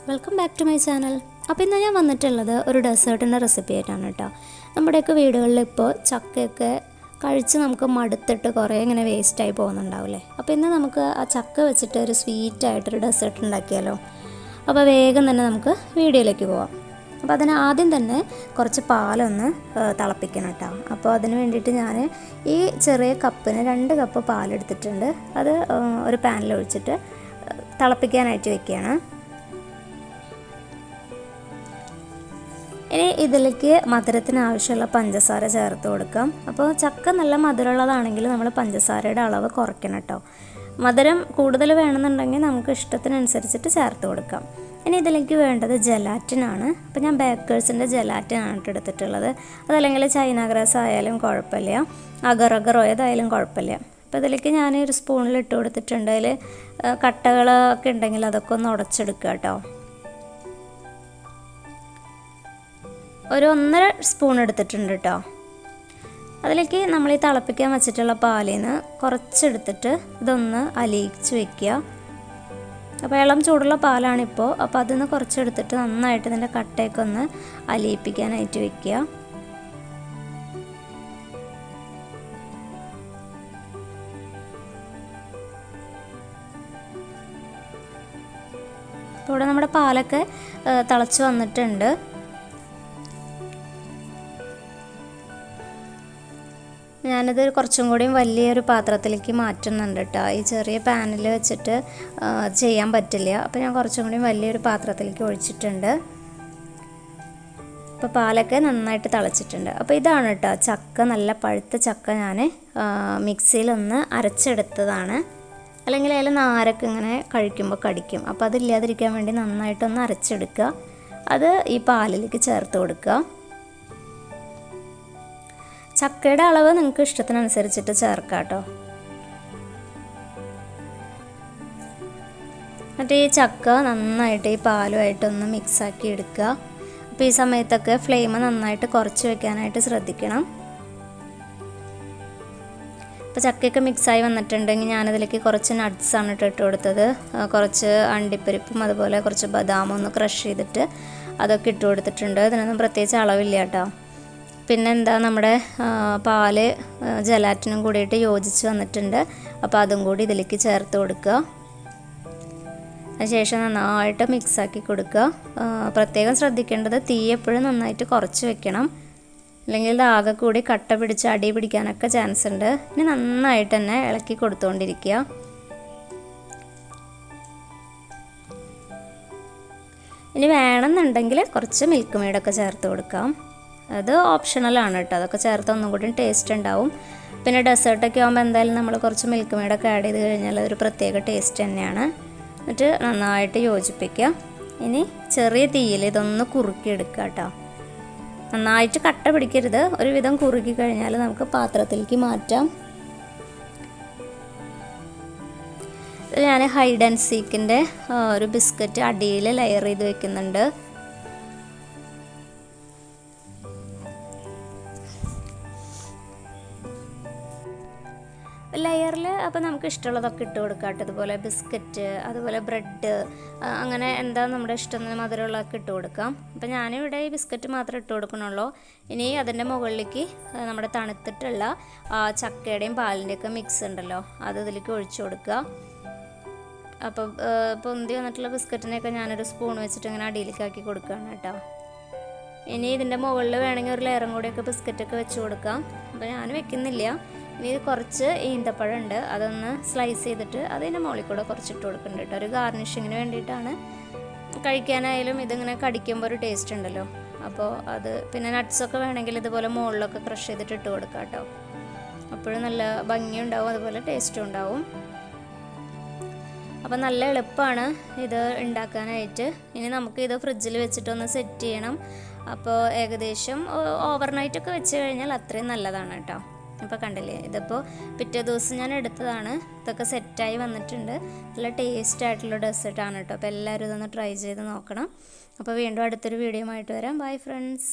Welcome back to my channel. അപ്പോൾ ഇന്ന് ഞാൻ വന്നിട്ടുള്ളത് ഒരു ഡെസേർട്ടിൻ്റെ റെസിപ്പി ആയിട്ടാണ് കേട്ടോ. നമ്മുടെയൊക്കെ വീടുകളിൽ ഇപ്പോൾ ചക്കയൊക്കെ കഴിച്ച് നമുക്ക് മടുത്തിട്ട് കുറേ ഇങ്ങനെ വേസ്റ്റായി പോകുന്നുണ്ടാവില്ലേ. അപ്പോൾ ഇന്ന് നമുക്ക് ആ ചക്ക വെച്ചിട്ട് ഒരു സ്വീറ്റായിട്ടൊരു ഡെസേർട്ട് ഉണ്ടാക്കിയാലോ. അപ്പോൾ വേഗം തന്നെ നമുക്ക് വീഡിയോയിലേക്ക് പോവാം. അപ്പോൾ അതിന് ആദ്യം തന്നെ കുറച്ച് പാലൊന്ന് തിളപ്പിക്കണം കേട്ടോ. അപ്പോൾ അതിന് വേണ്ടിയിട്ട് ഞാൻ ഈ ചെറിയ കപ്പിന് 2 കപ്പ് പാലെടുത്തിട്ടുണ്ട്. അത് ഒരു പാനിൽ ഒഴിച്ചിട്ട് തിളപ്പിക്കാനായിട്ട് വെക്കുകയാണ്. ഇനി ഇതിലേക്ക് മധുരത്തിന് ആവശ്യമുള്ള പഞ്ചസാര ചേർത്ത് കൊടുക്കാം. അപ്പോൾ ചക്ക നല്ല മധുരമുള്ളതാണെങ്കിൽ നമ്മൾ പഞ്ചസാരയുടെ അളവ് കുറയ്ക്കണം കേട്ടോ. മധുരം കൂടുതൽ വേണമെന്നുണ്ടെങ്കിൽ നമുക്ക് ഇഷ്ടത്തിനനുസരിച്ചിട്ട് ചേർത്ത് കൊടുക്കാം. ഇനി ഇതിലേക്ക് വേണ്ടത് ജലാറ്റിനാണ്. അപ്പോൾ ഞാൻ ബേക്കേഴ്സിൻ്റെ ജലാറ്റിനാണ് എടുത്തിട്ടുള്ളത്. അതല്ലെങ്കിൽ ചൈന ഗ്രാസ് ആയാലും കുഴപ്പമില്ല, അഗറോ ഏതായാലും കുഴപ്പമില്ല. അപ്പോൾ ഇതിലേക്ക് ഞാൻ ഒരു സ്പൂണിൽ ഇട്ട് കൊടുത്തിട്ടുണ്ട്. അതിൽ കട്ടകളൊക്കെ ഉണ്ടെങ്കിൽ അതൊക്കെ ഒന്ന് ഉടച്ചെടുക്കുക കേട്ടോ. ഒരു 1.5 സ്പൂൺ എടുത്തിട്ടുണ്ട് കേട്ടോ. അതിലേക്ക് നമ്മൾ ഈ തിളപ്പിക്കാൻ വെച്ചിട്ടുള്ള പാലിൽ നിന്ന് കുറച്ചെടുത്തിട്ട് ഇതൊന്ന് അലിയിച്ച് വെക്കുക. അപ്പോൾ ഇളം ചൂടുള്ള പാലാണിപ്പോൾ. അപ്പോൾ അതിൽ നിന്ന് കുറച്ചെടുത്തിട്ട് നന്നായിട്ട് ഇതിൻ്റെ കട്ടയൊക്കെ ഒന്ന് അലിയിപ്പിക്കാനായിട്ട് വെക്കുക. ഇപ്പോൾ ഇവിടെ നമ്മുടെ പാലൊക്കെ തിളച്ച് വന്നിട്ടുണ്ട്. ഞാനിത് കുറച്ചും കൂടിയും വലിയൊരു പാത്രത്തിലേക്ക് മാറ്റുന്നുണ്ട് കേട്ടോ. ഈ ചെറിയ പാനിൽ വെച്ചിട്ട് ചെയ്യാൻ പറ്റില്ല. അപ്പോൾ ഞാൻ കുറച്ചും കൂടിയും വലിയൊരു പാത്രത്തിലേക്ക് ഒഴിച്ചിട്ടുണ്ട്. അപ്പോൾ പാലൊക്കെ നന്നായിട്ട് തിളച്ചിട്ടുണ്ട്. അപ്പോൾ ഇതാണ് കേട്ടോ ചക്ക, നല്ല പഴുത്ത ചക്ക ഞാൻ മിക്സിയിലൊന്ന് അരച്ചെടുത്തതാണ്. അല്ലെങ്കിൽ അതിൽ നാരൊക്കെ ഇങ്ങനെ കഴിക്കുമ്പോൾ കടിക്കും. അപ്പോൾ അതില്ലാതിരിക്കാൻ വേണ്ടി നന്നായിട്ടൊന്ന് അരച്ചെടുക്കുക. അത് ഈ പാലിലേക്ക് ചേർത്ത് കൊടുക്കുക. ചക്കയുടെ അളവ് നിങ്ങൾക്ക് ഇഷ്ടത്തിനനുസരിച്ചിട്ട് ചേർക്കാം കേട്ടോ. എന്നിട്ട് ഈ ചക്ക നന്നായിട്ട് ഈ പാലുമായിട്ടൊന്ന് മിക്സാക്കി എടുക്കുക. അപ്പോൾ ഈ സമയത്തൊക്കെ ഫ്ലെയിം നന്നായിട്ട് കുറച്ച് വെക്കാനായിട്ട് ശ്രദ്ധിക്കണം. അപ്പോൾ ചക്കയൊക്കെ മിക്സായി വന്നിട്ടുണ്ടെങ്കിൽ ഞാനതിലേക്ക് കുറച്ച് നട്ട്സാണ് ഇട്ട് കൊടുത്തത്. കുറച്ച് അണ്ടിപ്പരിപ്പും അതുപോലെ കുറച്ച് ബദാമും ഒന്ന് ക്രഷ് ചെയ്തിട്ട് അതൊക്കെ ഇട്ട് കൊടുത്തിട്ടുണ്ട്. ഇതിനൊന്നും പ്രത്യേകിച്ച് അളവില്ല കേട്ടോ. പിന്നെ എന്താ, നമ്മുടെ പാല് ജലാറ്റിനും കൂടിയിട്ട് യോജിച്ച് വന്നിട്ടുണ്ട്. അപ്പോൾ അതും കൂടി ഇതിലേക്ക് ചേർത്ത് കൊടുക്കുക. അതിനുശേഷം നന്നായിട്ട് മിക്സാക്കി കൊടുക്കുക. പ്രത്യേകം ശ്രദ്ധിക്കേണ്ടത് തീ എപ്പോഴും നന്നായിട്ട് കുറച്ച് വെക്കണം. അല്ലെങ്കിൽ ഇത് ആകെ കൂടി കട്ട പിടിച്ച് അടി പിടിക്കാനൊക്കെ ചാൻസ് ഉണ്ട്. ഇനി നന്നായിട്ട് തന്നെ ഇളക്കി കൊടുത്തുകൊണ്ടിരിക്കുക. ഇനി വേണമെന്നുണ്ടെങ്കിൽ കുറച്ച് മിൽക്ക് മെയ്ഡൊക്കെ ചേർത്ത് കൊടുക്കാം. അത് ഓപ്ഷണലാണ് കേട്ടോ. അതൊക്കെ ചേർത്ത് ഒന്നും കൂടി ടേസ്റ്റ് ഉണ്ടാവും. പിന്നെ ഡെസേർട്ടൊക്കെ ആകുമ്പോൾ എന്തായാലും നമ്മൾ കുറച്ച് മിൽക്ക് മെയ്ഡൊക്കെ ആഡ് ചെയ്ത് കഴിഞ്ഞാൽ അതൊരു പ്രത്യേക ടേസ്റ്റ് തന്നെയാണ്. എന്നിട്ട് നന്നായിട്ട് യോജിപ്പിക്കുക. ഇനി ചെറിയ തീയിൽ ഇതൊന്ന് കുറുക്കിയെടുക്കുക കേട്ടോ. നന്നായിട്ട് കട്ട പിടിക്കരുത്. ഒരുവിധം കുറുക്കി കഴിഞ്ഞാൽ നമുക്ക് പാത്രത്തിലേക്ക് മാറ്റാം. ഞാൻ ഹൈഡ് ആൻഡ് സീക്കിൻ്റെ ഒരു ബിസ്ക്കറ്റ് അടിയിൽ ലെയർ ചെയ്ത് വെക്കുന്നുണ്ട്. ലെയറിൽ അപ്പോൾ നമുക്ക് ഇഷ്ടമുള്ളതൊക്കെ ഇട്ട് കൊടുക്കാം കേട്ടോ. അതുപോലെ ബിസ്ക്കറ്റ്, അതുപോലെ ബ്രെഡ്, അങ്ങനെ എന്താ നമ്മുടെ ഇഷ്ടത്തിന് മധുരമുള്ളതൊക്കെ ഇട്ട് കൊടുക്കാം. അപ്പോൾ ഞാനിവിടെ ഈ ബിസ്ക്കറ്റ് മാത്രമേ ഇട്ട് കൊടുക്കണുള്ളൂ. ഇനി അതിൻ്റെ മുകളിലേക്ക് നമ്മുടെ തണുത്തിട്ടുള്ള ചക്കയുടെയും പാലിൻ്റെയൊക്കെ മിക്സ് ഉണ്ടല്ലോ, അത് ഇതിലേക്ക് ഒഴിച്ചു കൊടുക്കുക. അപ്പോൾ പൊന്തി വന്നിട്ടുള്ള ബിസ്ക്കറ്റിനെയൊക്കെ ഞാനൊരു സ്പൂൺ വെച്ചിട്ട് ഇങ്ങനെ അടിയിലേക്ക് ആക്കി കൊടുക്കുകയാണ് കേട്ടോ. ഇനി ഇതിൻ്റെ മുകളിൽ വേണമെങ്കിൽ ഒരു ലെയറും കൂടിയൊക്കെ ബിസ്ക്കറ്റൊക്കെ വെച്ച് കൊടുക്കാം. അപ്പോൾ ഞാൻ വെക്കുന്നില്ല. ഇനി കുറച്ച് ഈന്തപ്പഴം ഉണ്ട്, അതൊന്ന് സ്ലൈസ് ചെയ്തിട്ട് അതിൻ്റെ മുകളിൽ കൂടെ കുറച്ചിട്ട് കൊടുക്കുന്നുണ്ട് കേട്ടോ. ഒരു ഗാർണിഷിങ്ങിന് വേണ്ടിയിട്ടാണ്. കഴിക്കാനായാലും ഇതിങ്ങനെ കടിക്കുമ്പോൾ ഒരു ടേസ്റ്റ് ഉണ്ടല്ലോ. അപ്പോൾ അത് പിന്നെ നട്ട്സൊക്കെ വേണമെങ്കിൽ ഇതുപോലെ മുകളിലൊക്കെ ക്രഷ് ചെയ്തിട്ട് ഇട്ട് കൊടുക്കാം കേട്ടോ. അപ്പോഴും നല്ല ഭംഗിയുണ്ടാവും, അതുപോലെ ടേസ്റ്റും ഉണ്ടാവും. അപ്പോൾ നല്ല എളുപ്പമാണ് ഇത് ഉണ്ടാക്കാനായിട്ട്. ഇനി നമുക്ക് ഇത് ഫ്രിഡ്ജിൽ വെച്ചിട്ടൊന്ന് സെറ്റ് ചെയ്യണം. അപ്പോൾ ഏകദേശം ഓവർനൈറ്റൊക്കെ വെച്ച് കഴിഞ്ഞാൽ അത്രയും നല്ലതാണ് കേട്ടോ. അപ്പോൾ കണ്ടില്ലേ, ഇതിപ്പോൾ പിറ്റേ ദിവസം ഞാൻ എടുത്തതാണ്. ഇതൊക്കെ സെറ്റായി വന്നിട്ടുണ്ട്. നല്ല ടേസ്റ്റ് ആയിട്ടുള്ള ഡെസേർട്ടാണ് കേട്ടോ. അപ്പോൾ എല്ലാവരും ഇതൊന്ന് ട്രൈ ചെയ്ത് നോക്കണം. അപ്പോൾ വീണ്ടും അടുത്തൊരു വീഡിയോ ആയിട്ട് വരാം. Bye friends.